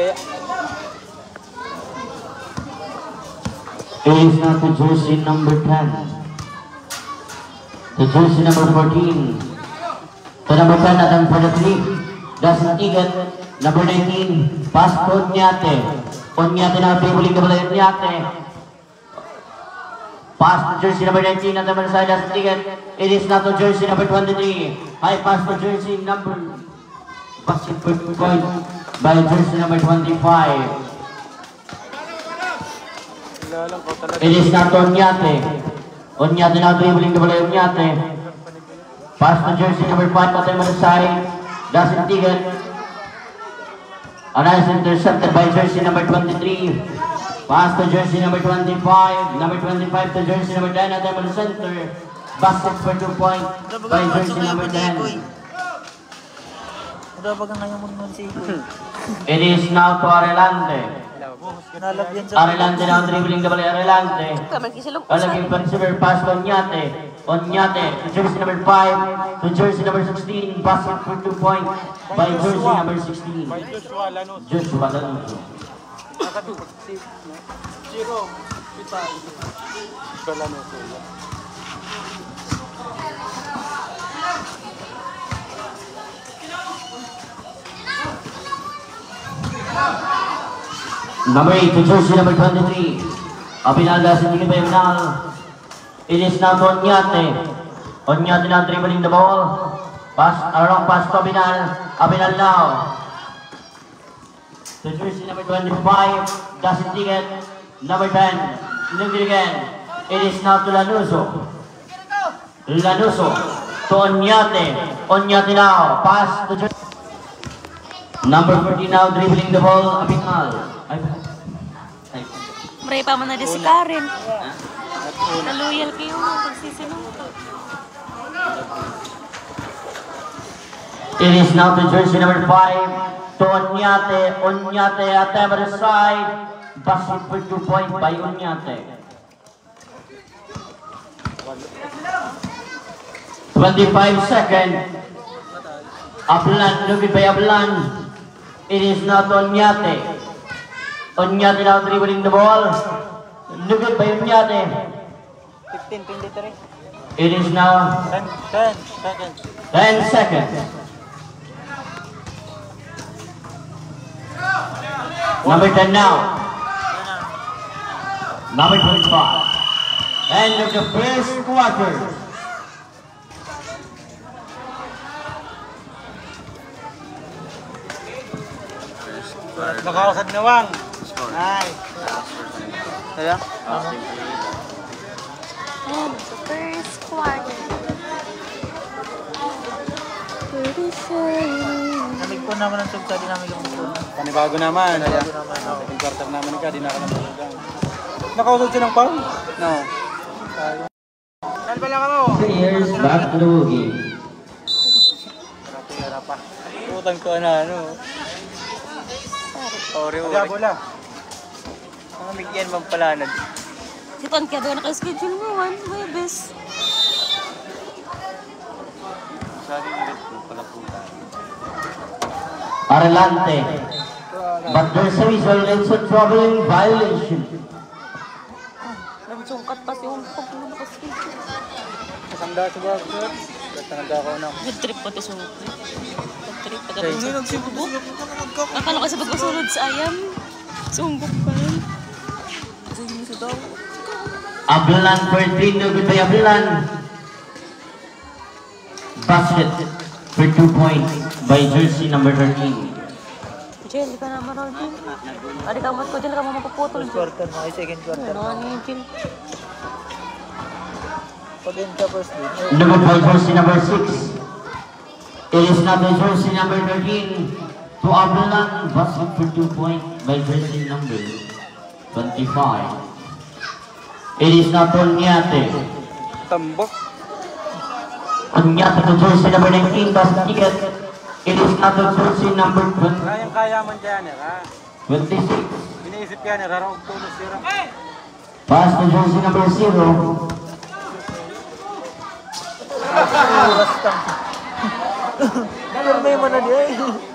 kaya. It is now to jersey number 10. To jersey number 14. To number 10, Adam for the 3. Doesn't Egan. Number 19, pass to Onyate. Onyate now dribbling the ball at Onyate. Pass to jersey number 19 at the other side, doesn't Egan. It is now to jersey number 23. High pass to jersey number... Passing point by jersey number 25. It is now to Onyate. Onyate now dribbling the ball at Onyate. Pass to jersey number 5 at the other side, doesn't Egan. And is intercepted by jersey number 23. Pass to jersey number 25. Number 25 to jersey number 10 at the center. Basket for 2 points by jersey number 10. It is now to Arelante. Arelante now dribbling the ball. Arelante. Alaging receiver pass to Onyate. Onyate to jersey number 5 to jersey number 16. Basket for 2 points by jersey number 16. Joshua Lanuso. Number 8 to jersey number 23. Abinal doesn't give by Abinal. It is now to Onyate. Onyate now dribbling the ball. Pass, a wrong pass to Abinal. Abinal now. To jersey number 25. Doesn't get. Number 10. Look it again. It is now to Lanuso. Lanuso. To Onyate. Onyate now. Pass to jersey. Number 40 now dribbling the ball. Abinal. Maray pa man na di si Karen. Na-loyal kayo. Pagsisinong. It is now to jersey number 5 to Onyate. Onyate at the other side. Basket for 2 points by Onyate. 25 seconds. Ablan, look by Ablan. It is now to Onyate. Onyate now dribbling the ball. Look by Onyate. 15-23. It is now 10 seconds. 10 seconds. Number 10 now. Number 25. End of the first quarter. Nakausad na wang. Ay. Kaya? And the first quarter. Namig po naman ang tugsa, di namin yung po. Panibago naman. Yung quarter naman ka, di na ka naman. Nakausad siya ng pang? No. Saan pala ka mo? Players back to the boogie. Harap pa. Utang ko na ano. Ori. Bola. Mga migyan bang palanad? Si Ton kaya doon naka-schedule mo. Webes. Arelante. But there's a visual it's a troubling violation. Nagsungkat pa si Hongkong na naka-schedule. Kasanda sa bag, sir. Kasanda ako na. Good trip pa ito sungkat. Good trip pa ito sungkat. Akala ka sa pagpasunod sa ayam. Sungkot pa rin. Ablan for 3, no good by Ablan. Basket for 2 points by jersey number 13. Jel, di ka naman rin din. Adik amat ko, Jel, ka mo mapaputol. Quarter na, second quarter. Ano ni Jel? Pag-enta first day. Number by jersey number 6. It is now the jersey number 13 to Ablan. Basket for 2 points by jersey number 25. It is now to Onyate. Tambok. Onyate to jersey number 19. Doesn't get. It is now to jersey number 20. Kayang-kaya man dyan, ha? 26. Biniisip yan, harap tulog sira. Pass to jersey number 0. Basta. May mana dia.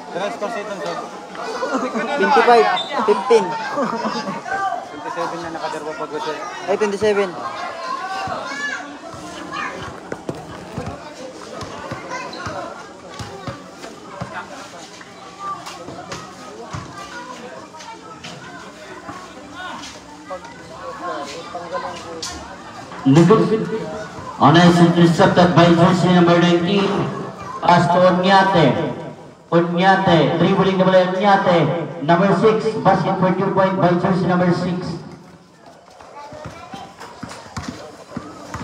Dengan skor setan, sir. 15. 27 na nakadarwa pag ay 27. On is intercepted by jersey number 19, Pastor Onyate. Onyate, dribbling the ball Onyate, number 6, basket for 2 point by jersey number 6.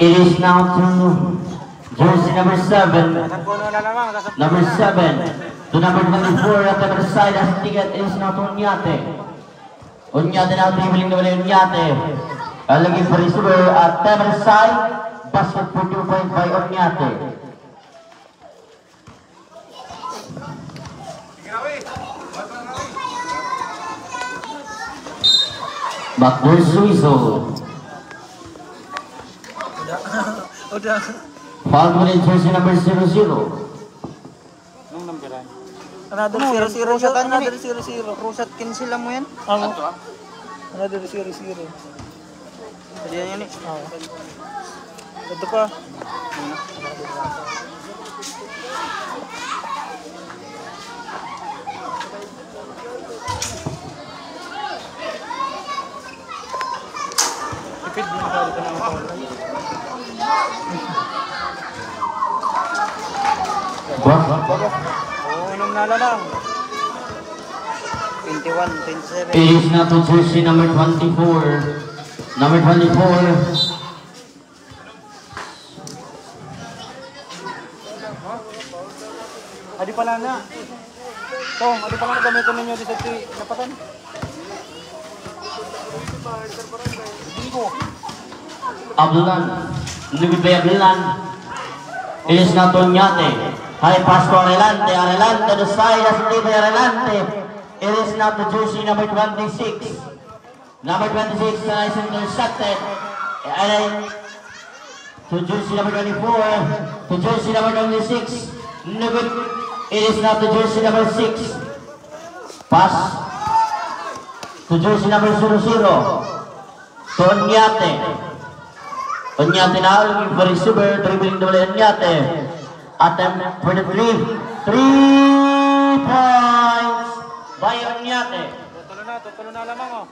It is now to jersey number 7. Number 7 to number 24 at the other side as ticket is now to Onyate. Onyate now dribbling the ball Onyate. Lagi for receiver at the other side, basket for 2 point by Onyate. Backdoor Suizo. Foul muli jersey number 00. Nung nambiran. Another 0-0 shot. Another 0-0. Rusat cancel mo yan? Another 0-0. Pwede yan eh. Ito pa. Ipid din ka dito ng ako. Inom na lang. 21, 27. It is now to jersey number 24. Number 24. Adi pala na. Tong, adi pala na gamitin ninyo di sa napatan. Abdulan. Nagibay Abdulan. It is now to Onyate. High pass to Arelante. Arelante the side as Libay Arelante. It is now to jersey number 26. Number 26 is intercepted. And to jersey number 24. To jersey number 26. Nugud. It is now to jersey number 6. Pass to jersey number 00. To Onyate. Onyate now looking for receiver. Dribbling the ball Onyate. Attempt for the 3 points by Onyate. Tutulo na lamang oh.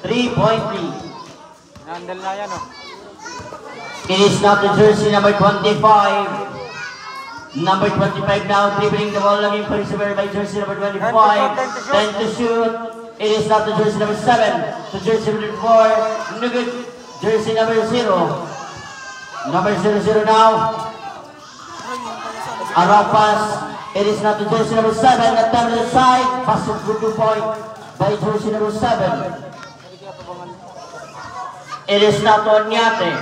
3.3. Handle na yan oh. It is now the jersey number 25. Number 25 now dribbling the ball looking for receiver by jersey number 25. 10 to shoot. It is now the jersey number 7 to jersey number 4. No good. Jersey number 0. Number 00 now. Arapas. It is now the jersey number 7 at the side. Pass for 2 point by jersey number 7. It is now to Onyate.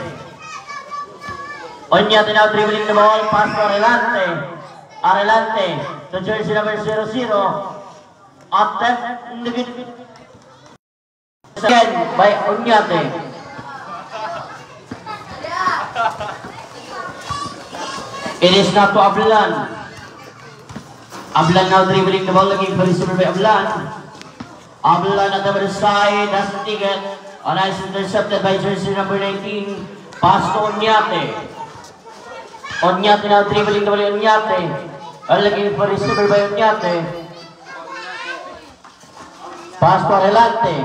Onyate now dribbling the ball. Pass to Arelante. Arelante to jersey number 00. Attempt again by Onyate. It is now to Ablan. Ablan now dribbling the ball looking for receiver by Ablan. Ablan at the other side has the ticket. A nice intercepted by jersey number 19. Pass to Onyate. Onyate now dribbling the ball. Onyate. Looking for receiver by Onyate. Pass to Arelante.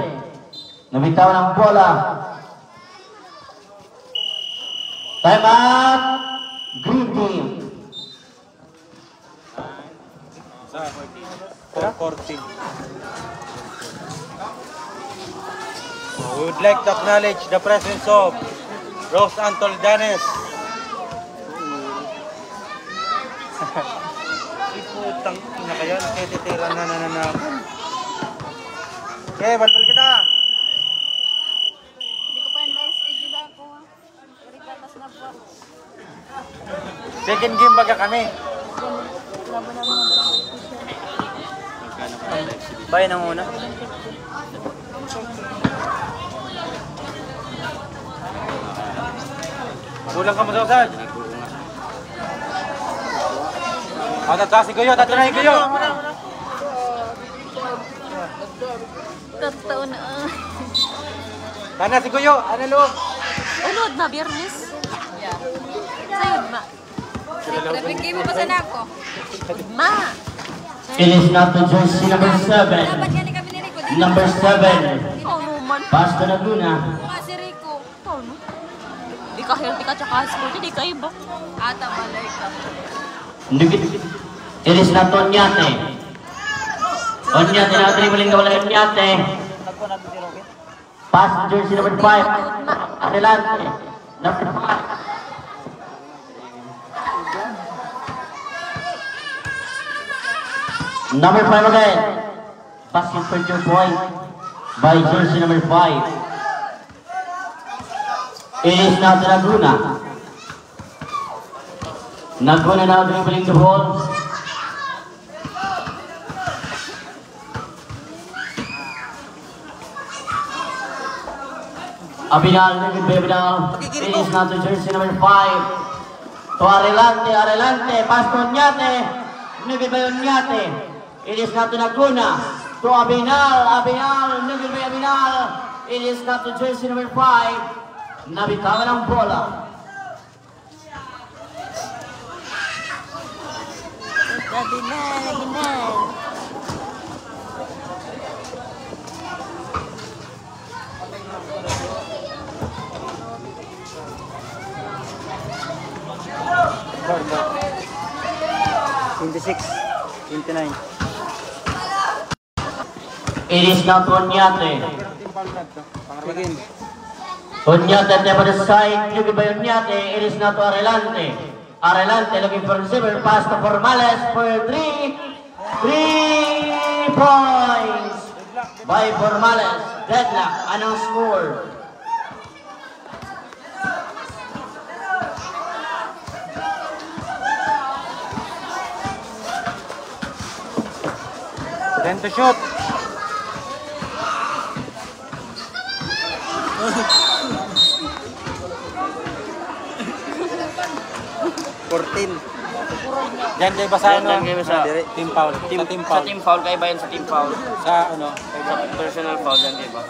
Nabitaw ng bola. Time out. Green team. 4-14. We would like to acknowledge the presence of Rose Antol Danes. Iputang ina kayo, nakititira na nananakan. Okay, balbal kita. Hindi ko pa yung na-schedule ako ha. Pagkatas na po. Second game baga kami. Laban na mga barangay. Bayan ang una. Kulang ka mo sa usad. Tatras si Guyo, tatras si Guyo. Taon na. Sana si Kuyo, ano loob? Unod na, biyernes. Yeah. Sayod, ma. Traffic mo pa sa nako. Ma. It is not the jersey number 7. Dapat yan kami ni Rico. Number 7. Ikaw naman. Pasto Laguna. Mukha si Rico. Ikaw no? Di ka healthy ka tsaka sporty, di ka iba. Ata malay ka. It is not Onyate. Onyate na dribbling na wala Onyate. Pass to jersey number 5. Adelante. Number 5. Number 5 again. Basket for 2 point by jersey number 5. It is now to Laguna. Laguna now dribbling the ball. Abinal, Abinal. It is now to jersey number 5. To Arelante, Arelante. Pass to Onyate. Nugid by Onyate. It is not to Laguna. To Abinal, Abinal, nugid by Abinal. It is not to jersey number 5. Nabitawan ang bola. Abinal. Bar. 26, 29. It is not Onyate. Begin. Onyate never the side. Nugid by Onyate. It is not to Arelante. Arelante looking for receiver. Pass to Formales for 3 points by Formales. Deadlock. Anong score? Then to shoot. Diyan kayo basahin Diyan kayo basa. Team foul. Team foul. Sa team foul, kaya ba yun sa team foul? Sa ano? Sa personal foul, dyan kayo ba?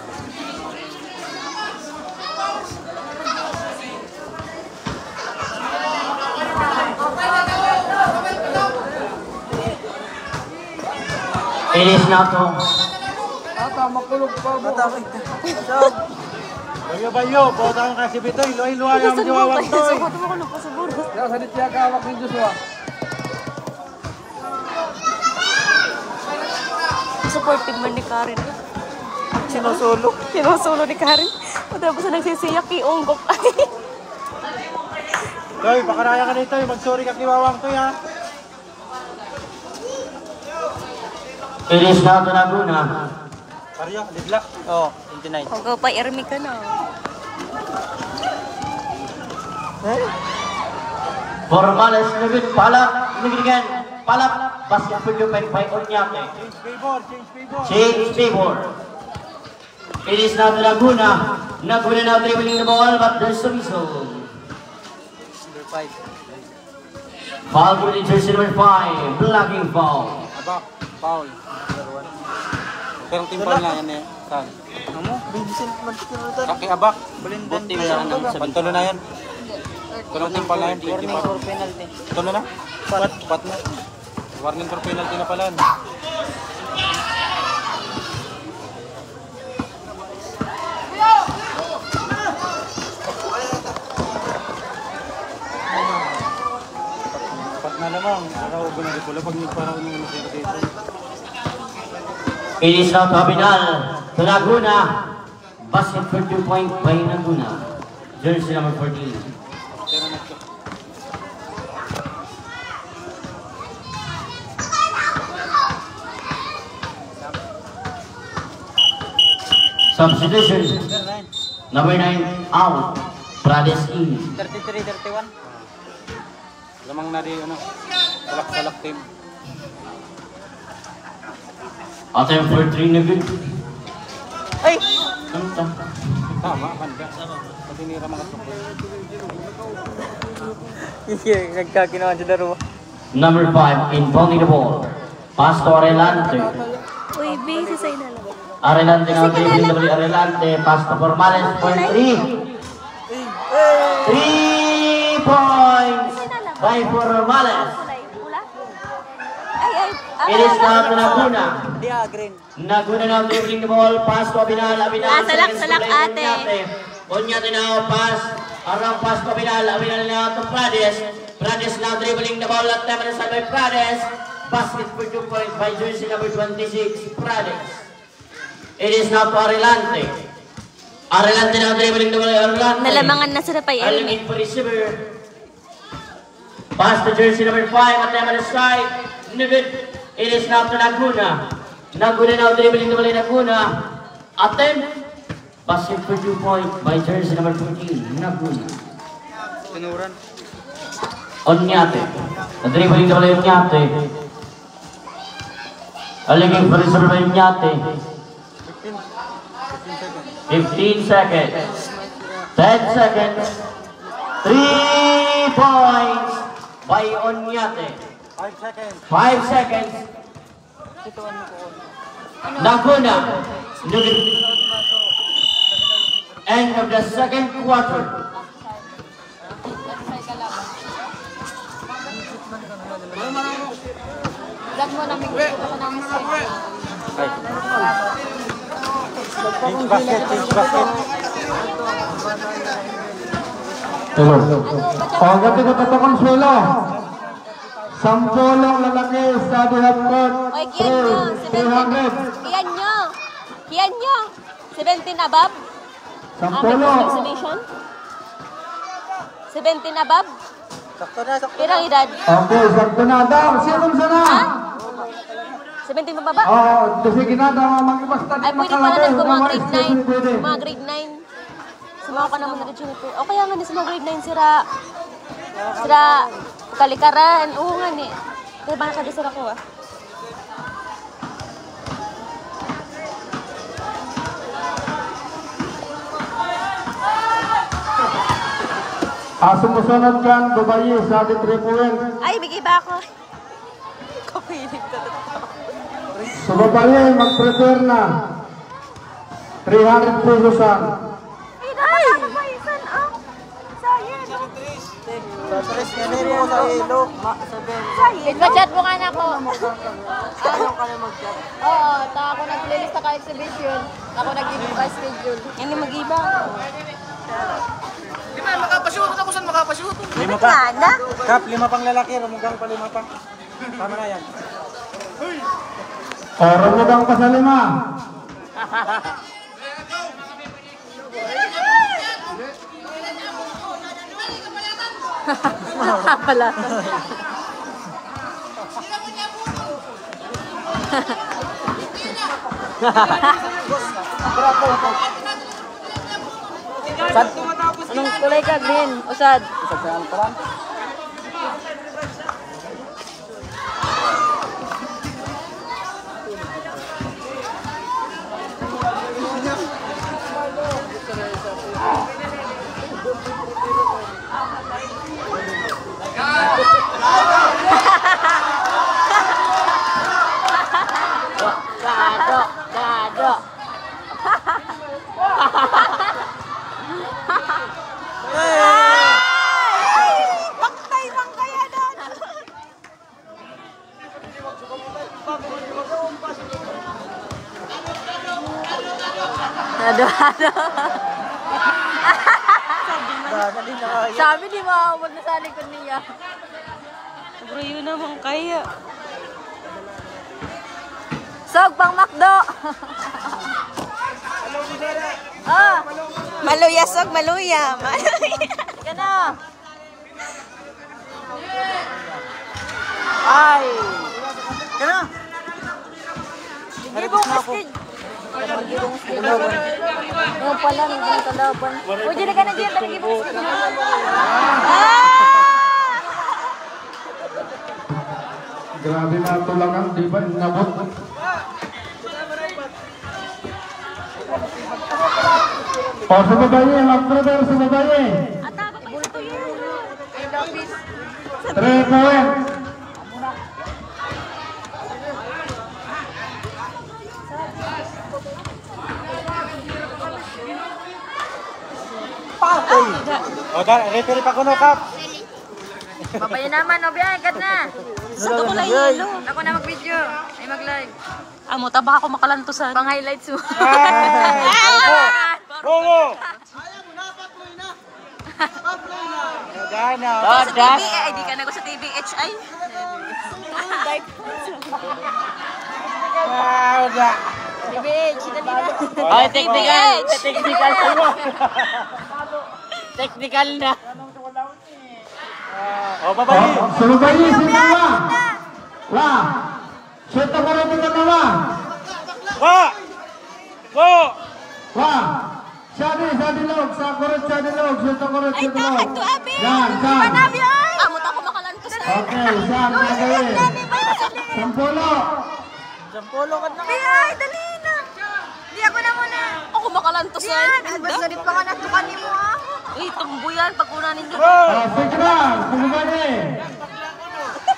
It is now to Bayo, bota mo kasi Bitoy. Luhay-luhay ang diwawag to. Sabot mo ko pa sa burro. Kaya sa ditya ka hawak ng Joshua. Supportive man ni Karen. Sinusulo. Sinusulo ni Karen. Matapos na nagsisiyak, iunggok. Toy, pakaraya ka dito. Mag-sorry ka kiwawang to ha. It is now to Laguna. Paryo, lidlak. Oo, 29. Huwag pa irmi ka na. Formales, naging palak, naging palak, basket for you by Onyate. Change favor, change favor. Change favor. It is now to Laguna. Laguna now dribbling the ball, but there's a whistle. Number 5. Foul for the jersey number 5, blocking foul. Abak, foul. Pero team foul na yan eh. Saan? Ano? Vincent Mantikiro. Kaki abak. Bulindan. Pantulo na yan. Tulong team foul na yan. Warning for penalty. Tulo na? Pat na. Warning for penalty na pala. Pat na lamang. Araw ko na rin pula pag nagparaw nung nasira dito. It is now to Abinal, to Laguna. Basket for 2 point by Laguna. Jersey number 14. Substitution. Number 9 out. Prades in. 33-31. Lamang na rin ano. Salak-salak team. Attempt for 3 na good. Ay! Ano to? Tama, kanda. Patinira mga tukol. Nagkakinawan sa daro. Number 5 inbounding the ball. Pass to Arelante. Uy, busy sa inala. Arelante ng dribbling double Arelante. Pass to Formales for 3. 3 points by Formales. Pula? Ay. It is now to Naguna. green. Naguna now dribbling the ball. Pass to Abinal. Salak, ate. Onyate now pass. Around pass to Abinal. Abinal now to Prades. Prades now dribbling the ball. At time inside by Prades. Basket for 2 points by jersey number 26, Prades. It is now to Arelante. Arelante now dribbling the ball. Arelante. Nalamangan na sila pa yan. Looking for receiver. Pass to jersey number 5. At time on the side. Good. It is now to Naguna. Naguna now dribbling the ball. Naguna. Attempt. Basket for 2 points by jersey number 14, Naguna. Tinuran. Onyate. Dribbling the ball. Onyate. Looking for receiver by Onyate. 15 seconds. 10 seconds. 3 points by Onyate. 5 seconds. 5 seconds. Naguna. End of the second quarter. Lag mo na migit ko sa nang Ay. Change basket. Hello. Ang ganda ko ito konsuelo. Sampolong lalaki sa half court. Oy, kiyan nyo. 300. Kiyan nyo. 17 above. Sampolong. Exhibition. 17 above. Sakto na. Pirang edad. Okay, sakto na daw. Sino sa na? 17 pa ba? Oh, sige na daw magibasta Ay, pwede pala na mga grade 9. Mga grade 9. Sumawa ka naman na rin Juniper. O kaya nga sa mga grade 9 sira kalikaran. Oo nga ni. Kaya ba nakadisar ako ah. Sumusunod dyan, babayi sa ating 3 point. Ay, bigay ba ako? Kapilig ka na. So babayi, mag-prepare na. 300 pesos ang. Ay! Paisan ah! Sayang! Sa 3 ganito mo sa ilo. Chat mo nga na ako. Ano ka na mag-chat? Oo, ako nag-playlist ka exhibition. Ako nag-give ka schedule. Yan yung mag-iba. Lima pa. Kap, 5 pang lalaki. Rumugang pa 5 pang. Tama na yan. Oras na daw pa sa 5. Pala. Anong kulay ka? Green? Usad? Isag sa ang parang. Gado. Baktay lang kaya doon. Gado. Sabi di maawag na sa likod niya. Bro, yun naman kaya. Sog pang makdo. Ah, Maluya, Sog. Maluya. kana. Ay! Kaya? Hindi mo skid. Ano pala, hindi ka laban. O, dyan ka na dyan. Talagi mo skid. Grabe na tulangan, di ba? Nabot. O, sa babayi, mag-prepare sa babayi. 3 point. O, referee pa kuno, Kap. Babaya naman, Obya, agad na. Sa to ko lang yelo. Ako na mag-video. Ay mag-live. Amo, taba ako makalantusan. Pang highlights mo. Bobo! Gana. Sa TV, ay di ka na ko sa TV, HI. Wala. Bibig, dali na. Ay, technical. Technical na. O, babayi. Surubayi, sinawa. Wah. Seta ko rin ito nawa. Wa! Wo! Wah. Sadi log. Sa kurot, sadi log. Seta kurot, Ay, sadi log. takad to, Abi. Yan, saan? Amo, tako makalantusan. Okay, saan? Gagawin. Sampulo. Ay, dali na. Di ako na muna. Ako makalantusan. Agbasalit pa nga natukan mo ah. Uy, tumbo yan. Pag una ninyo. Sige na. Surubayi.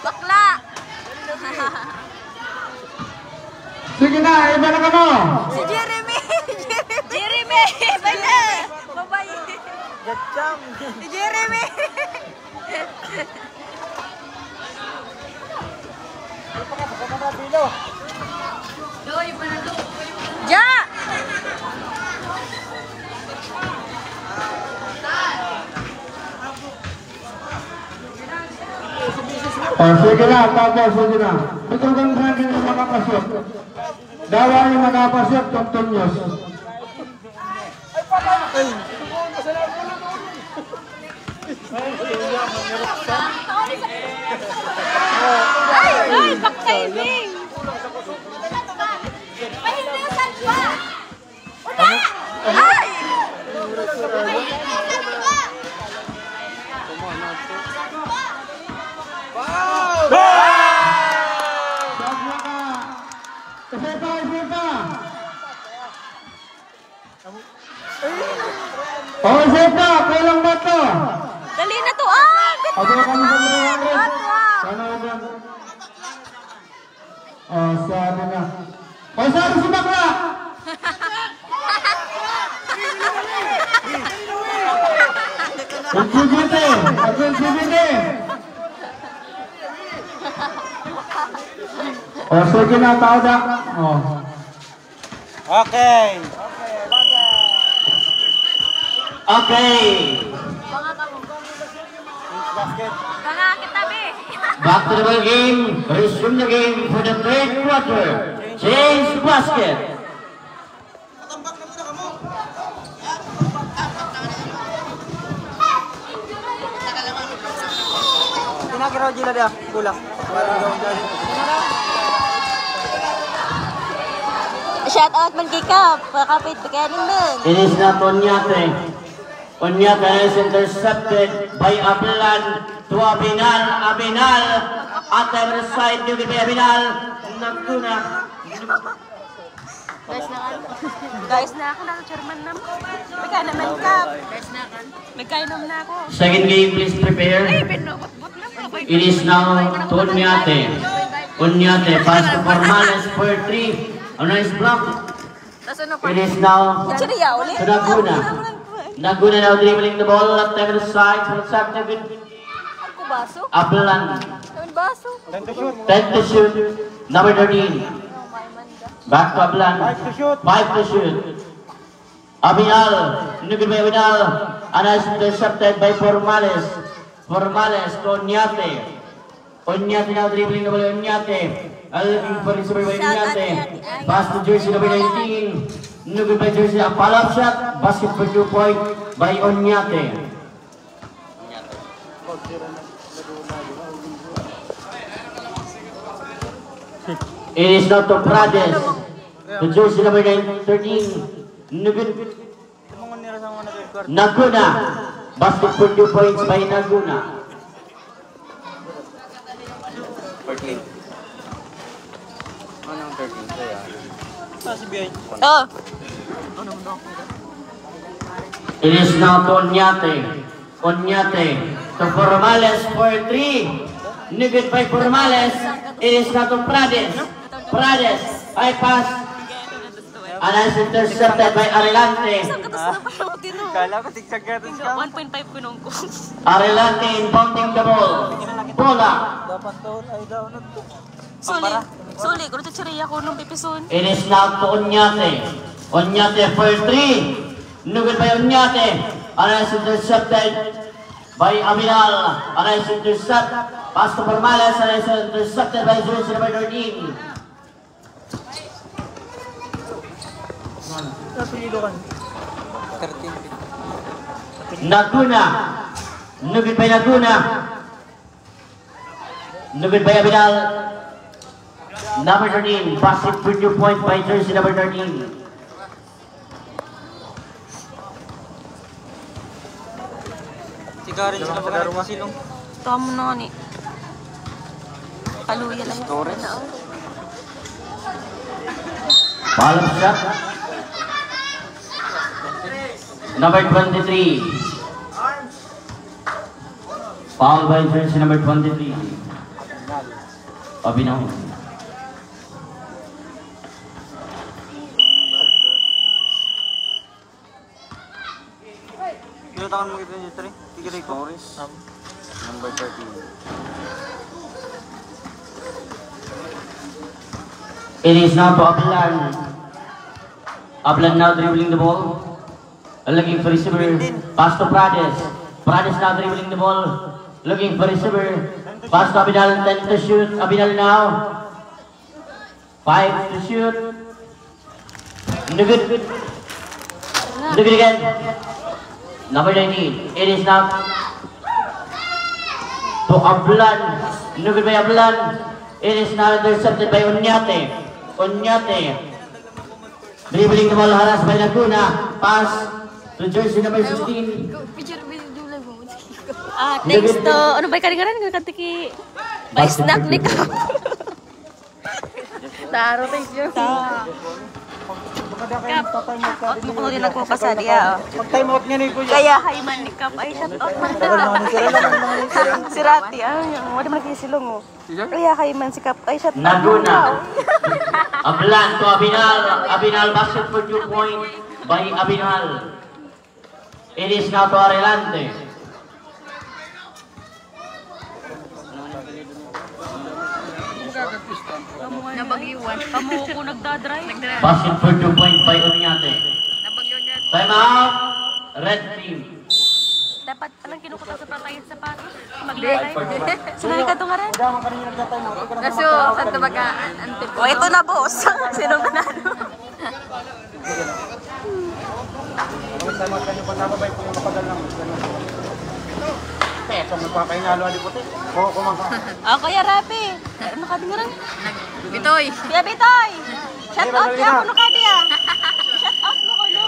Bakla. Sige na, iba na ka mo. Si Jeremy. Jeremy. Bala. Babae. Si Jeremy. Ja! Sige na, tapos, sige na. Ito kang dragon yung makapasok. Dawa yung makapasok, Tontonyos. Ay, back-timing. Pahindusan pa! Una! Ay! Oh, Zeta, kulang ba ito? Dali na to, ah! Ako na kami sa 300. Sana ba? Oh, sana na. Oh, sana si Bakla! LGBT! LGBT! Oh, sige na, tao na. Oh. Okay. Okay. Kangakit tabi. Back to the ball game. Resume the game for the third quarter. Change basket. Kinakiraw dila dia, kulang. Shout out man kay Kap. Kapit pagkanin man. It is not Onyate. Onyate is intercepted by Ablan to Abinal. Abinal at the other side. New by Abinal. Nagtuna. Guys na ako na chairman naman. Magkaya naman Kap. Magkaya naman ako. Second game, please prepare. Binubot-bot na po. It is now to Onyate. Onyate pass to Formales for 3. A nice block. It is now Chiriya ulit. to Naguna. Naguna now dribbling the ball at the other side. From with Ako baso? Ablan. Kawin baso? 10 to shoot. Number 13. Back to Ablan. 5 to shoot. Abinal. Nugid by Abinal. And is intercepted by Formales. Formales to Onyate. Onyate now dribbling the ball. Onyate. Looking for his by Onyate. Pass to jersey number 19. Nugid by jersey. A follow-up shot. Basket for 2 point by Onyate. It is now to Prades. The jersey number 13. Nugid. Naguna. Basket for 2 points by Naguna. 14. Anong 13? Kaya. Si Biay. Oh. It is now to Onyate. Onyate to Formales for 3. Nugid by Formales. It is now to Prades. Prades. I pass. And it's intercepted by Arellante. Saan ka tapos na pala mo tino? Kala ko tigsag ka ito. 1.5 ko nung ko. Arellante inbounding the ball. Bola. Dapat to ay daw na to. Suli, kung ito tsariya ko nung pipison. It is now to Oñate. Oñate for 3. Nugod by Oñate. And it's intercepted by Abinal. And it's intercepted. Pass to Formales. And it's intercepted by jersey number 13. Naguna. Nugod by Naguna. Nugod by Abinal. Number 13. Pass it for 2 points by jersey number 13. Sigarin sila mga silong. Tama na ni. Kaluya lang. Follow shot. Number 23. Foul by jersey number 23. Abinaw. Kilo taon mo ito yung 3? Tigre ko. Number 13. It is now to Ablan. Ablan now dribbling the ball. Looking for receiver. Pass to Prades. Prades now dribbling the ball. Looking for receiver. Pass to Abinal. 10 to shoot. Abinal now. 5 to shoot. No good. No good again. Number 19. It is now to Ablan. No good by Ablan. It is now intercepted by Oñate. Oñate. Dribbling the ball, harass by Laguna. Pass to jersey number 16. Thanks to, ano ba yung karingaran? Katiki, by snack ni ka. Taro, thank you. Out mo ko din ako kasadiya. Pag-time out niya ni Kuya. Kaya hayman ni Kap. Ay, shout out man. Si Rati, wala man nagkisilong oh. Kaya hayman si Kap. Ay, shout out. Laguna. Ablan to Abinal. Abinal basket for 2 points by Abinal. It is now to Arellante. Nabagyuan. Kamu ko nagdadrive. Basket for 2 points by Oñate. Time out. Red team. Dapat palang kinukuta sa patayin sa pato. Mag-live. Sunay ka ito nga rin. Kaso, saan ito baga? O, ito na boss. Sino manalo? Time out ka niyo pa nababay kung makapagal lang. Peso magpakainalo ali puti. Oo, kumaka. Kuya Rapi. Ano ka din nga rin? Bitoy. Kuya Bitoy. Shout out niya. Ano ka diya? Shout out mo ko no.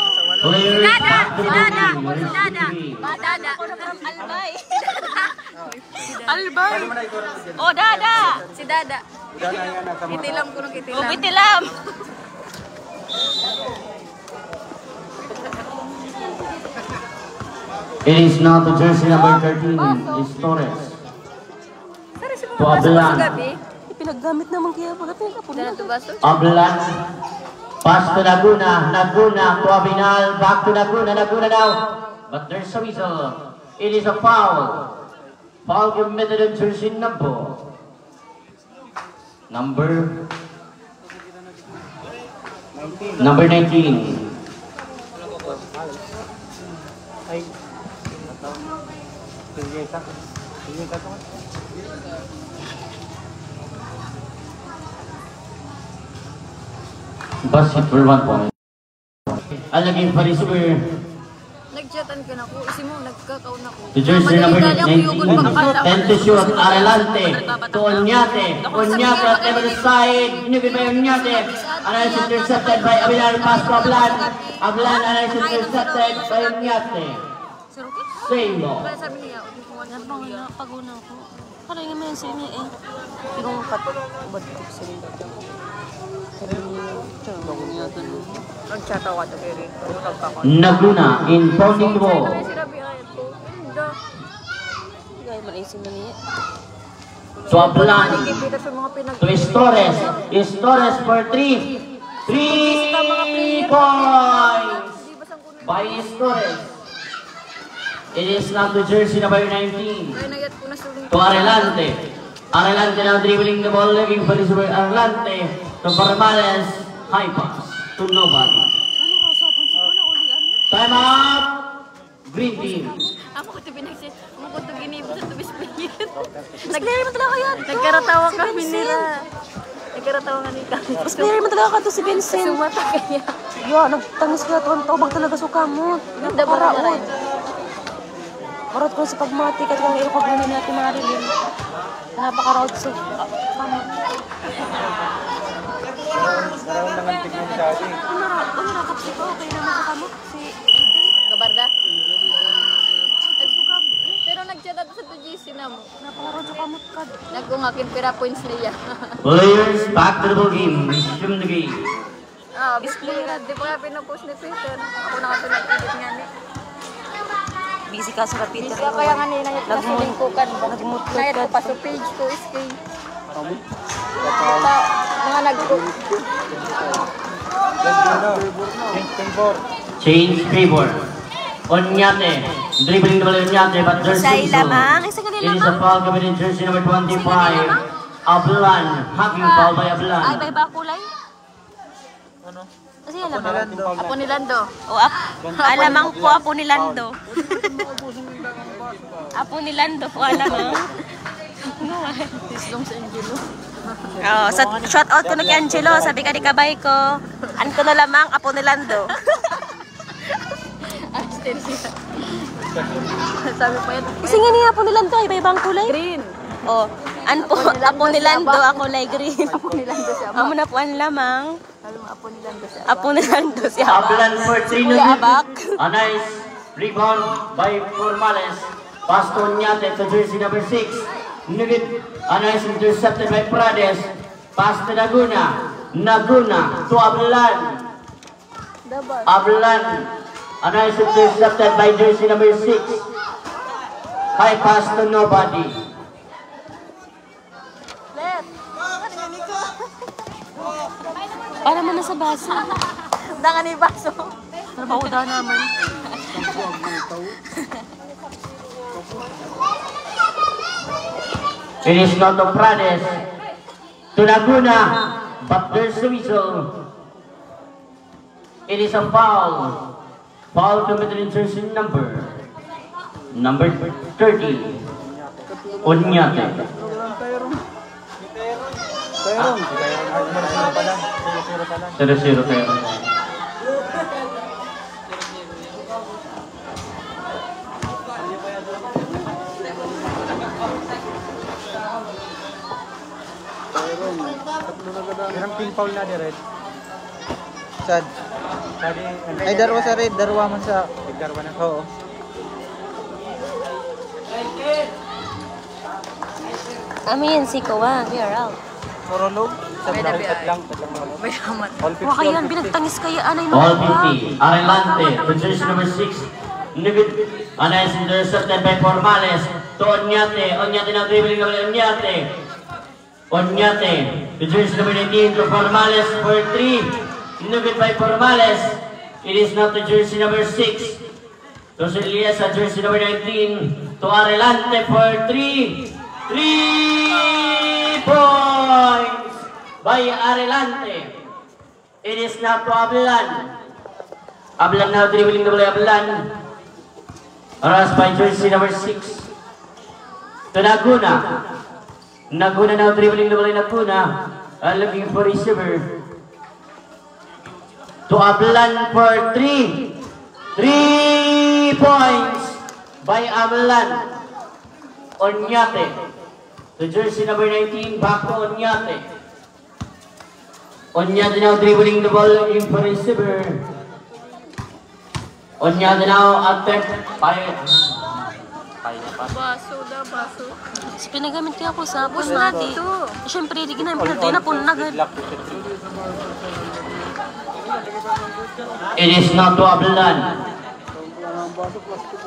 Dada! Dada! Dada! Dada! Albay. Albay. Oh, Dada. Si Dada. Dala yan nasa mga. Itilam ko ng Oh, itilam. bitilam. It is now to jersey number 13. Is Torres. To Ablan. Pinaggamit naman kaya pala pinagkapunan. Dala to baso? Ablan. Pass to Laguna. Laguna to Abinal. Back to Laguna. Laguna now. But there's a whistle. It is a foul. Foul committed on jersey number 19. Ay. Sige ka. Sige ka to. Basket for 1 point. Alagin pa receiver. Nag-chatan ka na ko. Isi mo, nagkakaon ako. To jersey number 19. 10 to shoot. Arellante. To Oñate. Oñate at the other side. Inugin by Oñate. And it's intercepted by Abinal. Pass to Ablan. Ablan and it's intercepted by Oñate. Same ball. Kaya sabi niya, Paguna ko. Parang yung may sila niya eh. Yung ubad ko sila. nagchatawa to kay Rico. Naguna in pounding the ball. Si Rabi ayat ko. Gaya malaysin na niya. To Ablan. Kita sa mga pinag- To Torres. Torres for 3. 3 points by Escores. It is now to jersey number 19. To Arelante. Arelante now dribbling the ball, looking for his Arelante. To Formales. High pass to nobody. Time out. Green team. Ako ito pinagsin. Ako ito ginibos at tumispigit. Player mo talaga yan. Nagkaratawa kami nila. Nagkaratawa nga nila. Player mo talaga ka to si Vincent. Sumata kaya. Yo, nagtangis ko na to. Ang tawag talaga sukamot. Ganda ba na rin? Marot ko sa pagmati kasi kang ilokog na natin Marilyn. Napaka-road so. Naroon naman tignan siya. Ano nakapsi ko? Okay naman sukamot. Si Gabarda? Pero nag-chat ako sa 2GC na mo. napaka-road sukamot ka. Nag-ungakin pira points niya. Players back to the ball game. Resume the game. Display na. Di pa nga pinapost ni Peter. Ako na nga pinag-edit nga ni. Busy ka sa Peter. Isa kaya nga nila yung nasilingkukan ba? Nagmutod Kaya ka. ko pa sa page ko is kay... Mga Change favor. Onyate. Dribbling the ball Onyate, but there's Isay lamang. Isa ka It is a lamang. foul committed jersey number 25. Ablan. Hugging foul by Ay, Ablan. may ba kulay? Ano? Kasi yan lamang. Apo ni Lando. O, alamang po apo ni Lando. Apo ni Lando po alamang. Tislong sa Angelo. Oh, shout out ko na kay Angelo. Sabi ka di kabay ko. An ko na lamang apo ni Lando. Astin siya. Sabi pa yan. Kasi nga niya apo ni Lando ay iba-ibang kulay. Green. Oh, an po apo ni Lando ako kulay green. Apo ni Lando siya. Amo na po an lamang. Alam mo, apo ni Lando siya. Apo ni Lando si Abak. Ablan for 3 Kuya Abak. A nice rebound by Formales. Pass to Onyate to jersey number 6. Nugit. A nice intercepted by Prades. Pass to Naguna. Naguna to Ablan. Dabar. Ablan. A nice intercepted by jersey number 6. High pass to nobody. Let. Para mo na sa baso. Dangan ni Baso. Trabaho daw naman. It is not to Prades. To Laguna. But there's a whistle. It is a foul. Foul committed in jersey number 30. Onyate. Zero tayo. Irang team foul na di red. Sad. Ay darwa sa red, darwa man sa darwa na. Oo. Amin, si Kawa. We are out. Morolog. Sa May brown nabi cut ay. lang. May naman. All 50. Huwag kayan, binagtangis kaya. Anay mo. All 50. Arelante. To jersey number 6. Nugit. A nice intercepted by Formales. To Onyate. Onyate now dribbling away Onyate. Onyate. To jersey number 19. To Formales for 3. Nugit by Formales. It is not to jersey number 6. To Siliesa, jersey number 19. To Arelante for 3. 3 points by Arelante. It is now to Ablan. Ablan now dribbling the ball. Ablan. Harassed by jersey number 6. To Naguna. Naguna now dribbling the ball. Naguna. Looking for receiver. To Ablan for 3. 3 points by Ablan. Onyate. To jersey number 19, back to Onyate. Onyate now dribbling the ball, looking for receiver. Onyate now attempt by Baso da, baso. Si pinagamit kaya ako sa bus natin. Siyempre, di ginamit na din na po nagad. It is not to Ablan.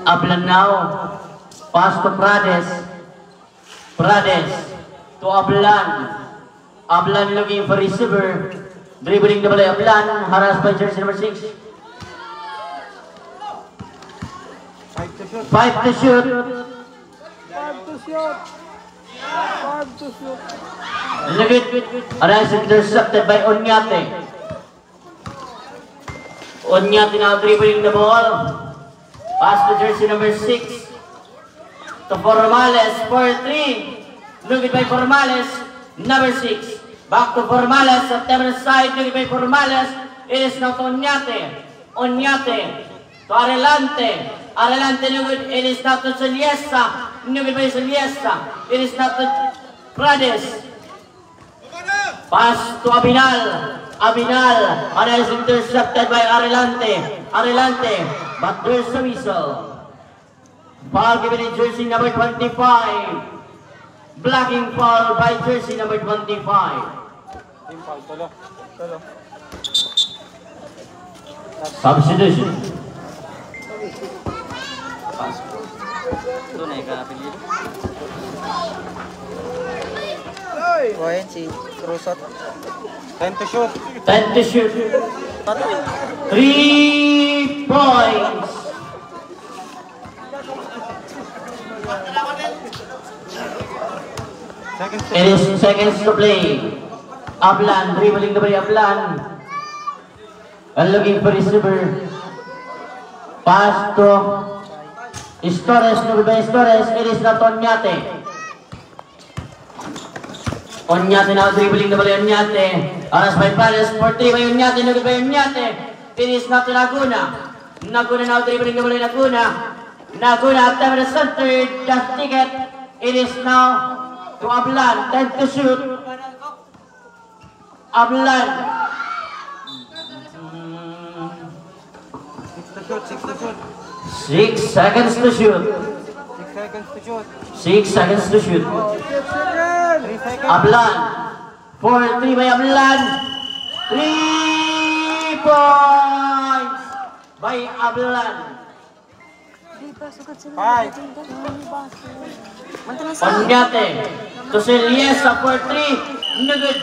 Ablan now. Pass to Prades. Prades to Ablan. Ablan looking for receiver. Dribbling double Ablan, harassed by jersey number 6. 5 to shoot. Lagit. Arise intercepted by Onyate. Onyate now dribbling the ball. Pass to jersey number 6. To Formales for 3. Lugit by Formales. Number 6. Back to Formales at the other side. Lugit by Formales. It is now to Onyate. Onyate. To Arelante. Arelante lugit. It is now to Saliesa. Lugit by Saliesa. It is now to Prades. Pass to Abinal. Abinal. And is intercepted by Arelante. Arelante. But there's a whistle. Foul given in jersey number 25. Blocking foul by jersey number 25. Team foul. Tulo. Substitution. Ito na ikapilito. Buhayin si Cruzot. 10 to shoot. 10 to shoot. 3 points. It is seconds to play. Ablan dribbling the ball. Ablan. And looking for receiver. Pass to Stores. No by Stores. It is not Onyate. Onyate now dribbling the ball. Onyate. Aras by Pares. For 3 by Onyate. No by Onyate. It is not Laguna. Laguna now dribbling the ball. Laguna. Laguna after the center. The ticket. It is now to Ablan. 10 to shoot. Ablan. 6 to shoot. 6 seconds to shoot. 6 seconds to shoot. 6 seconds to shoot. 3 seconds. Ablan. 4-3 by Ablan. 3 points by Ablan. 5. Onyate to Saliesa for 3. No good.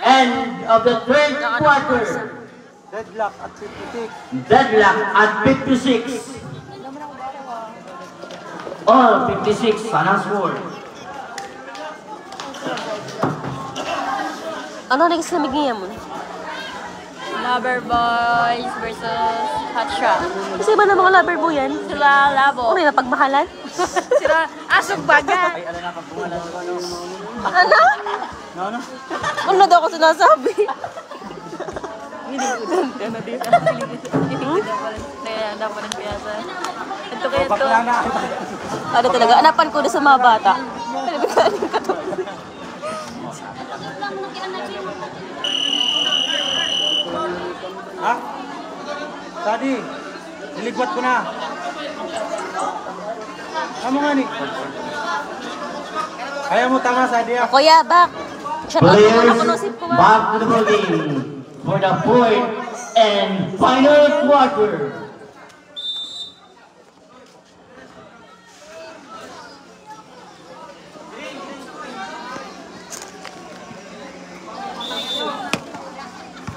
End of the third quarter. Deadlock at 56. Deadlock at 56. All 56 sana score. Ano next na bigyan mo? Lover Boys versus Hot Shot. Kasi ba na mga lover boy yan? Sila labo. Ano yung napagmahalan? Sila asog baga. Ano? No? Ano daw ako sinasabi? Kaya dapat nagpiyasa. Ito kayo to. Bakla na. Ano talaga? Anapan ko doon sa mga bata. Ha? Sadi, niligwat ko na. Kamu nga ni. Kaya mo tama, Sadi. Kuya, back. Shout out mo muna Players kunusip ko ba? back to the ball game for the fourth and final quarter.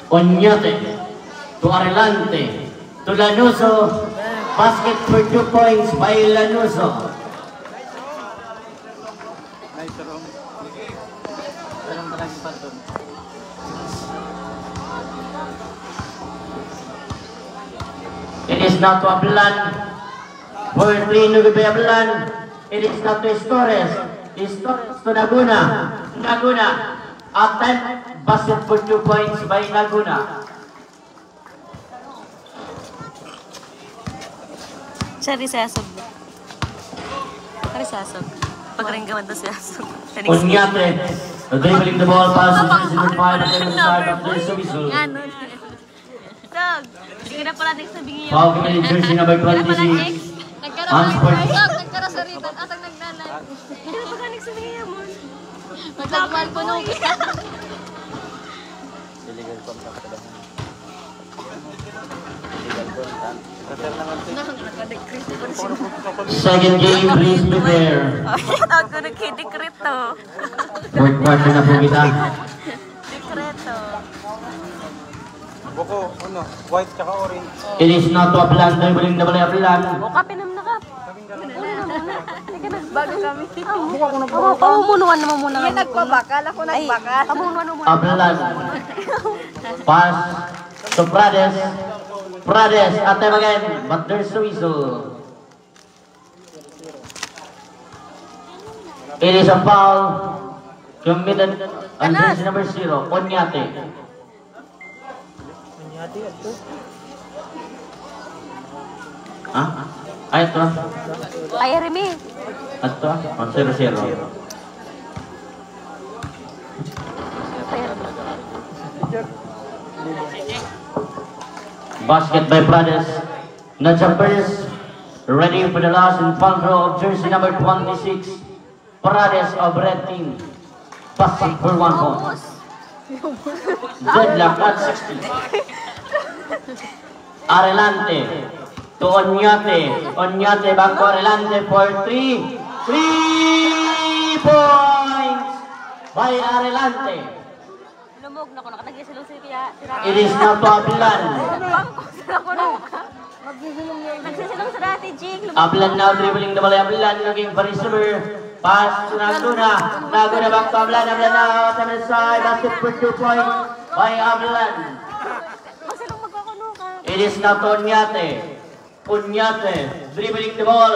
Onyate to Arelante to Lanuso. Basket for 2 points by Lanuso. Nice, Rom. Walang talagang patun. It is not to Ablan. For 3, no good by Ablan. It is not to Stores. Stores to Laguna. Laguna. At 10, basket for 2 points by Laguna. Siya rin si Asog. Siya rin si Asog. Pagringgaman to si Asog. Onyate. Dribbling the ball pass to number 5 at the side of the Subisul. Yan. Asog. Hindi ka na pala next sabihin yun. Foul committed jersey number 26. Unsports. Nagkaroon sa ribbon at ang naglalan. Hindi na pala next sabihin yun mo. Magtagman po nung Illegal contact ka lang. Illegal contact. Refer naman ito. Second game, please prepare. Shout out ko na kay Decreto. Fourth quarter na po kita. Decreto. ko, ano, white tsaka orange. It is not to Ablan, dribbling the ball Ablan. O, kapinam na kap. Una na muna. Teka na. Bago kami. Pamumunuan naman muna. Yan nagbabakal. Ako nagbakal. Pamunuan mo muna. Ablan. Pass to Prades. Prades, attempt again, but there's a whistle. It is a foul committed on jersey number 0, Onyate. Ah? Ay, ito. Ay, Remy. Ito, 0-0. Basket by Prades. The jumpers ready for the last and final throw of jersey number 26. Prades of red team. Passing for 1 point. Deadlock at 60. Arelante to Onyate. Onyate back to Arelante for 3. 3 points by Arelante. Lumog na ko. Nakatagisilong si Kaya. It is now to Ablan. Nagsisilong sa dati, Jing. Ablan now dribbling the ball. Ablan looking for receiver. Pass to Naguna. Naguna back to Ablan. Ablan now on the side. Basket for 2 points by Ablan. Masilong magkakuno ka. It is now to Onyate. Onyate dribbling the ball.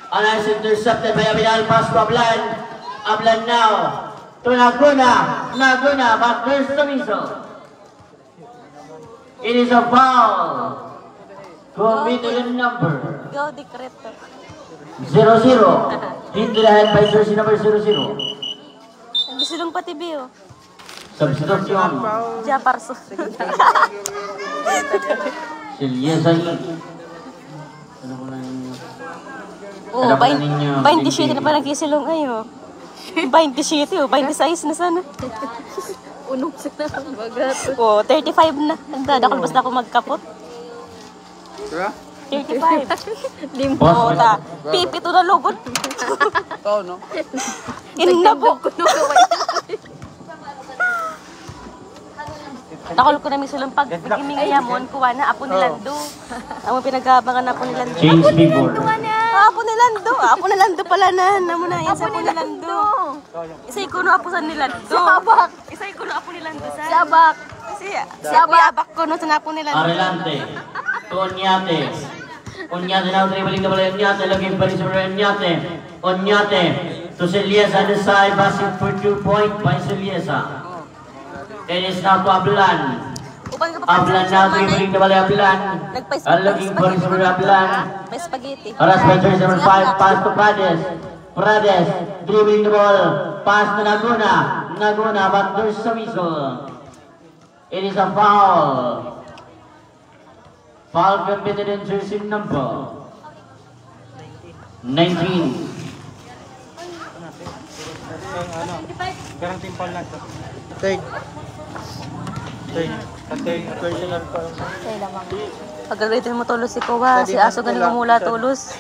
A nice intercepted by Abinal. Pass to Ablan. Ablan now to Naguna. Naguna, but there's the whistle. It is a foul. Committed in number Go, Decreto. 0-0. Hit to the head by jersey number 0-0. Nagsisilong pati, Bio. Substitution. Japarso. Silyesay. Oo, 27 na pa nagsisilong ayo. 27 o, 26 na sana. Unong sila. Bagat. Oo, 35 na. Nagdadakal basta ako magkapot. Diba? 35. Limpo. Oo, ta. Pipito na lugod. Ikaw, no? Inabo. Takol ko na may silang pag imingayamon, kuha na apo ni Lando. Ang pinagabangan na apo ni Lando. Change before. Apo ni Lando. Apo ni Lando pala na. Namo na yan sa apo ni Lando. Isa'y kuno apo sa ni Lando. Sabak. Isa'y kuno apo ni Lando sa. Sabak. Kasi abak ko no sa apo ni Lando. Arelante. To Onyate. Onyate now dribbling the ball. Onyate looking for his Onyate. Onyate to Silyesa on the side. Basket for 2 points by Silyesa. It is now to Ablan. Upan ka pa Ablan now dribbling the ball. Ablan. Looking for his Ablan. May spaghetti. Aras by jersey number 5. Pass to Prades. Prades dribbling the ball. Pass to Naguna. Naguna, but there's a whistle. It is a foul. Foul committed in jersey number 19. Garang timpal lang to. Third. Third personal pa. Pagagalitin mo tulos si Kuwa. Si Aso galing umula tulos.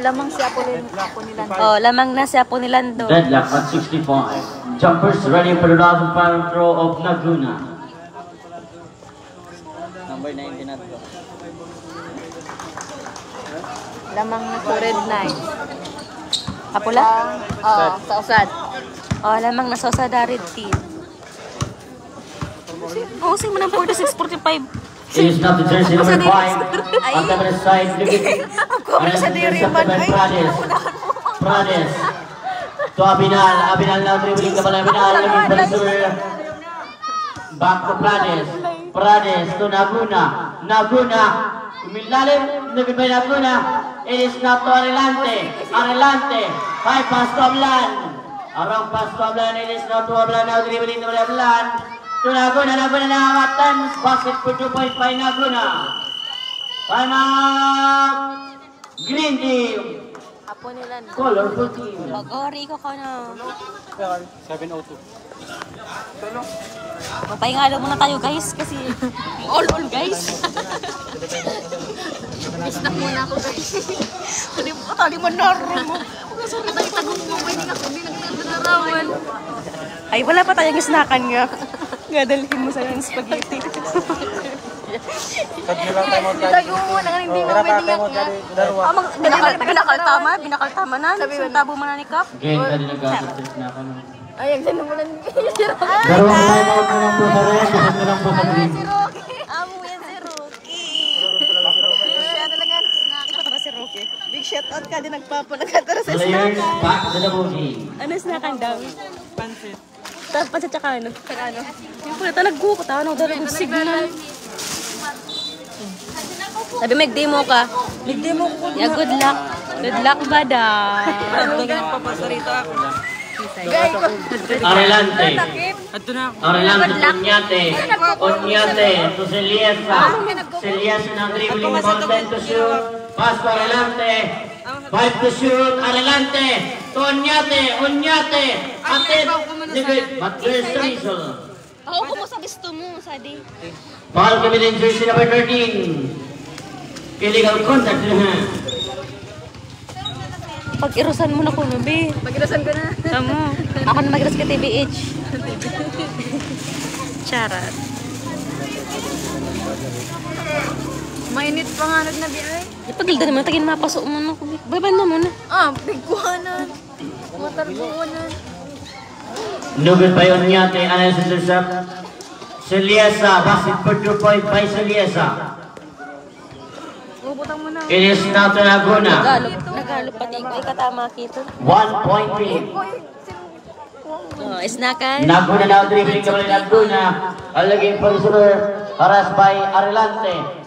Lamang si Apo nila. Oh, lamang na si Apo ni Lando. Deadlock at 65. Jumpers ready for the last and final throw of Naguna. Number 19 na to. Lamang na to red night. Apula? Oo, sa usad. Oh, lamang na sa Red Team. Oh, sing mo ng 46-45. It is not the jersey number 5. On the other side, looking. Prades. Prades. To Abinal. Abinal now dribbling the ball. Abinal looking for the serve. Back to Prades. Prades to Naguna. Naguna. Umilalim. Looking by Naguna. It is not to Arelante. Arelante. High pass to Ablan. Around pass to Ablan. It is not to Ablan. Now dribbling the ball. Ablan. To Naguna. Naguna na Watans. Basket for 2 points by Naguna. Time out. Green team. Apo nila. Colorful team. Mag-ori ko ka na. 7:02. Magpahingalo muna tayo guys kasi all guys. Snack muna ako guys. Tali mo naroon mo. Sorry, tagong mo. Pwede nga kami nagtatarawan. Ay, wala pa tayong snackan nga. Gadalhin mo sa'yo ng spaghetti. Sad nila tayo mo dyan. Tago mo na hindi mo pwedeng mo dyan. Dalawa. Binakaltama na. Tabo mo na ni Kap. Again, kali nag-assist na ako. Ay, ang ganda mo lang. Dalawang timeout na lang po sa red. Isang na lang po sa green. Amo yan si Rocky. Siya talaga. Nakakatara si Rocky. Big shout out ka din nagpapanagkatara sa Players snack. back to the boogie. Ano snack ang daw? Pansit. Pansit tsaka ano? Yung pala talagkukot. Ano daw ng signal. Sabi mag-demo ka. Mag-demo ko. Yeah, good luck. Good luck ba da? Papasarita ako. Arelante. Arelante Onyate. Onyate to Celiesa. Celiesa ng dribbling content to shoot. Pass to Arelante. 5 to shoot. Arelante. To Onyate. Onyate. Atid. But there's the whistle. Ako mo sa gusto mo, Sadi. Foul kami din jersey number 13. Illegal contact. Pag-irusan mo na ko, Nubi. Pag-irasan ko na. Tamo. Ako na mag-iras ka TBH. Charat. Mainit pa nga nagnabi ay. Ipagilda naman, tagin mapasok mo na ko. Baban na muna. Bigkuhanan. Matarbuhanan. No good by Onyate. Analysis intercept. Celiesa. Basket for 2 point by Celiesa. Bubutang mo na. It is now to Laguna. Nagalop pati ko. Ikatama kita. 1 point lead. Isnakan. Laguna now dribbling kembali Laguna. Alaging receiver harassed by Arelante.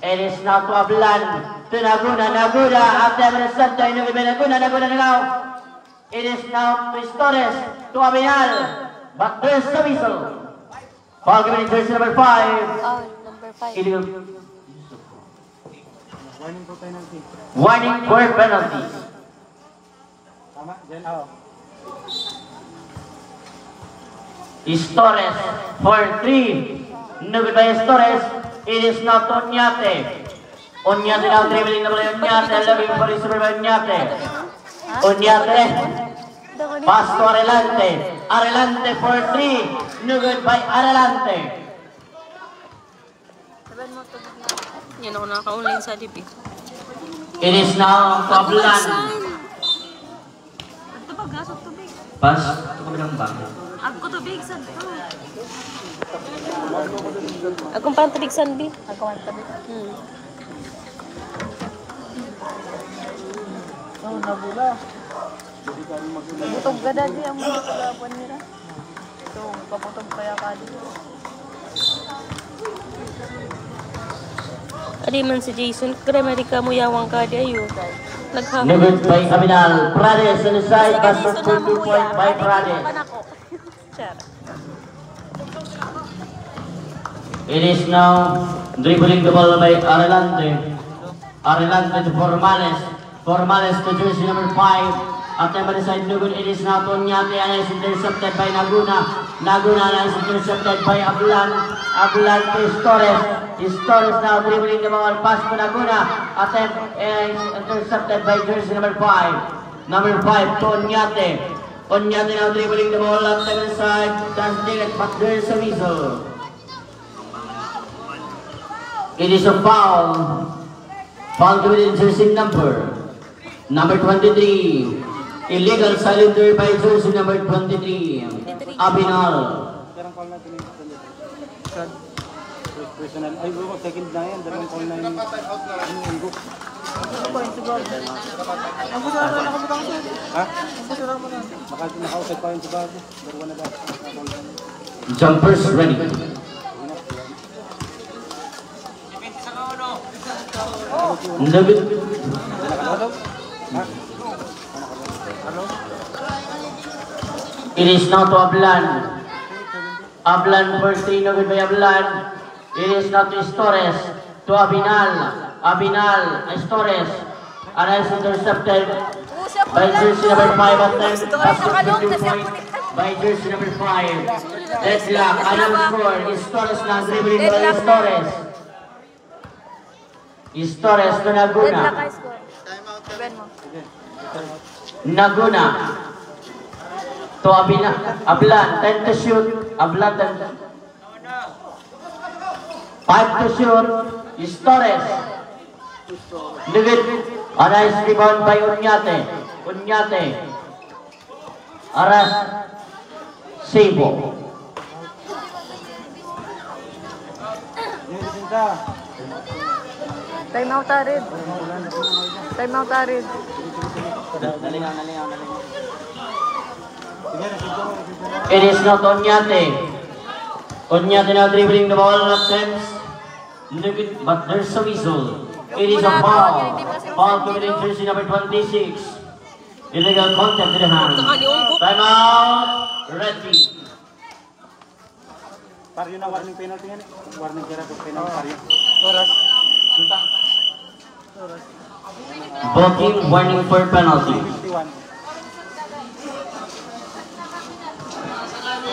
It is now to Ablan. To Laguna. Laguna after the center. Laguna now. It is now to Torres. To Abinal. But there's the whistle. Foul given in jersey number 5. Oh, number 5. Illegal. Warning for penalty. Tama, dyan ako. Torres for 3. No good by Torres. It is now to Onyate. Onyate now dribbling na pala Onyate. Looking for his super Onyate. Onyate. Pass to Arelante. Arelante for 3. No good by Arelante. Yan ako naka-online sa DP. It is now to Ablan. Ito pa, gasot tubig. Pass to kabilang bang. Ako tubig, san to. Akong parang tubig, san, B. Ako ang tabi. Nabula. Butog ka dati ang mga kalaban nila. Ito, kaputog kaya ka dito. Adi man si Jason, kremari ka mo yawang ka di ayo. No good by Abinal. Prades on the side. Pass for 2 point by Prades. It is now dribbling the ball by Arelante. Arelante to Formales. Formales to jersey number 5. At the other side, no good. It is now to Onyate and is intercepted by Laguna. Laguna is intercepted by Ablan. Ablan to Torres. Torres now dribbling the ball. Pass to Laguna. Attempt is intercepted by jersey number 5. Number 5 to Onyate. Onyate now dribbling the ball at the other side. Does direct, but there is a whistle. It is a foul. Foul given in jersey number 23. Illegal cylinder by jersey number 23. Abinal. Karang call natin yung sad. Personal. Ay, bro, second na yan. Dalawang call na yun. Ano book? Ha? Baka naka-outside pa yun sa bago. Dalawa na ba? Jumpers ready. David. It is now to Ablan. Ablan for 3, no good by Ablan. It is now to Torres. To Abinal. Abinal, Torres. And is intercepted by jersey number 5 at 10. Basket 2 point by jersey number 5. Deadlock. Anong score? Torres na dribbling by Torres. Torres to Laguna. Laguna to Ablan, 10 to shoot. Ablandan. 5 to shoot is Torres. Nugget. A nice rebound by Unyate. Unyate. Aras. Sebo. Time out, Arid. Time out, Arid. Nalingaw. It is not Onyate. Onyate now dribbling the ball, attempts. Nugget, but there's a whistle. It is a foul. Foul committed jersey number 26. Illegal contact to the hand. Time out. Red team. Par yun ang warning penalty yan eh. Warning kira ko penalty par yun. Blocking warning for penalty. 51.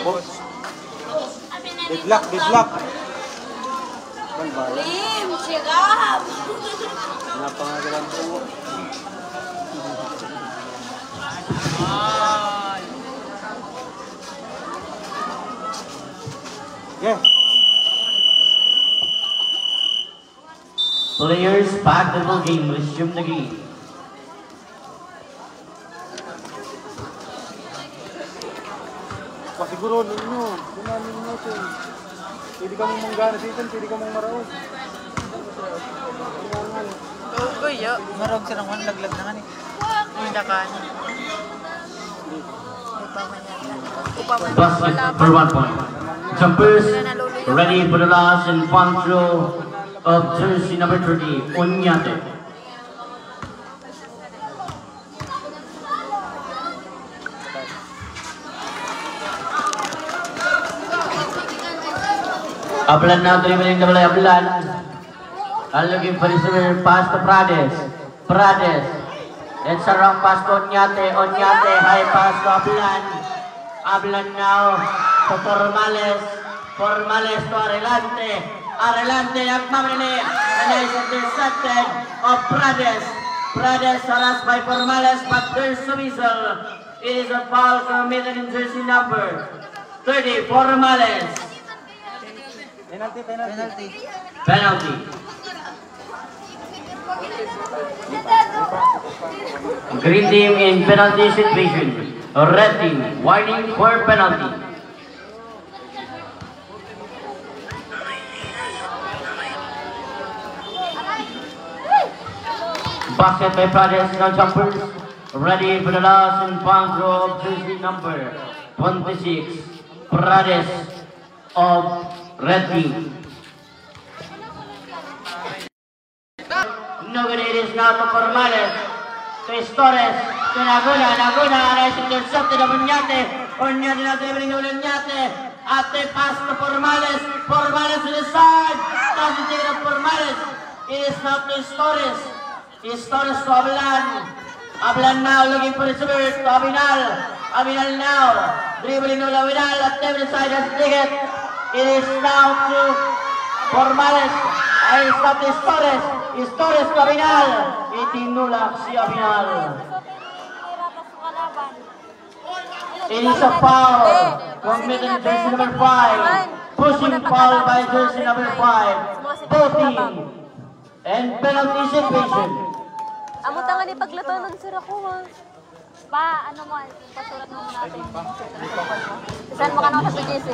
Boss. Deadlock. Lim, sigap! Napangagalan ko. Yeah. Players back to the game. Resume the game. Pasiguro ninyo. Dunanin ninyo ito. Pwede ka mong manggana dito. Pwede ka mong maraos. Kuya, marog sa naman laglag na nga eh. Hindi ka. Basket for 1 point. Jumpers ready for the last and final throw of jersey number 30, Onyate. Ablan now dribbling the ball. Ablan. And looking for his pass to Prades. Prades. It's a wrong pass to Onyate. Onyate. High pass to Ablan. Ablan now to Formales. Formales to Arelante. Arelante Akmamene. And is intercepted of Prades. Prades harassed by Formales, but there's a whistle. It is a foul committed in jersey number 30, Formales. Penalty. Green team in penalty situation. Red team warning for penalty. Basket by Prades, now jumpers. Ready for the last and final throw of jersey number 26. Prades of Red team. No good, it is now to Formales. To Torres. To Naguna. Naguna is intercepted of Onyate. Onyate now dribbling of Onyate. Ate pass to Formales. Formales to the side. Doesn't take it up Formales. It is now to Torres. Is Torres to Ablan. Ablan now looking for his bird to Abinal. Abinal now dribbling of Abinal at every side has taken. It is now to Formales. Ay stop is Torres. Is Torres to Abinal. Itinulak si Abinal. It is a foul committed in jersey number 5. Pushing foul by jersey number 5. Boating and penalty situation. Amo tangan ni paglatanan sir ako ha. Pa, ano mo, pasurat mo natin. Saan mo ka nang sa PGC?